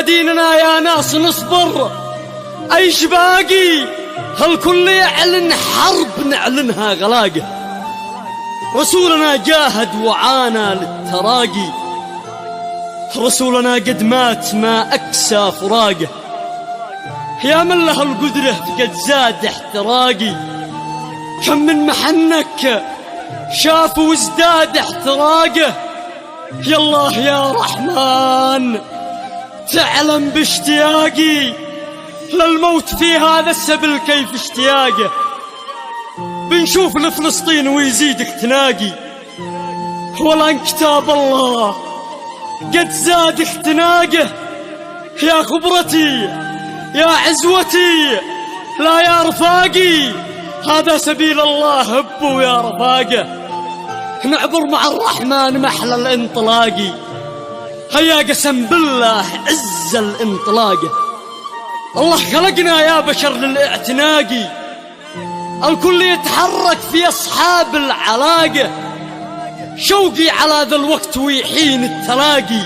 ديننا يا ناس نصبر، ايش باقي؟ هالكل يعلن حرب نعلنها غلاقه. رسولنا جاهد وعانى للتراقي، رسولنا قد مات ما أكسى فراقه. يا من له القدرة قد زاد احتراقي، كم من محنك شاف وازداد احتراقه. يا الله يا رحمن تعلم باشتياقي للموت في هذا السبل كيف اشتياقه. بنشوف لفلسطين ويزيدك تناقي، والآن كتاب الله قد زاد اختناقه. يا خبرتي يا عزوتي لا يا رفاقي، هذا سبيل الله هبوا يا رفاقه. نعبر مع الرحمن محلى الانطلاقي، هيا قسم بالله عز الانطلاقه. الله خلقنا يا بشر للاعتناقي، الكل يتحرك في أصحاب العلاقة. شوقي على ذا الوقت ويحين التلاقي،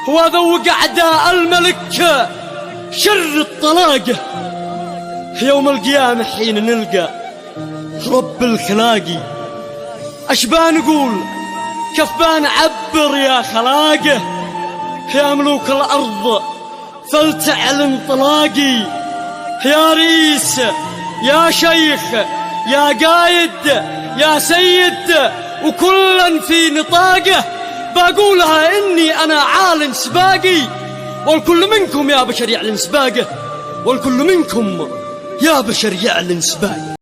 وذوق أعداء الملك شر الطلاقة. يوم القيامة حين نلقى رب الخلاقي، أشبا نقول كيف بنعبر يا خلاقه. يا ملوك الأرض فلتعلن طلاقي، يا رئيس يا شيخ يا قايد يا سيد وكلا في نطاقه. بقولها إني أنا عالن سباقي، والكل منكم يا بشر يعلن سباقه، والكل منكم يا بشر يعلن سباقي.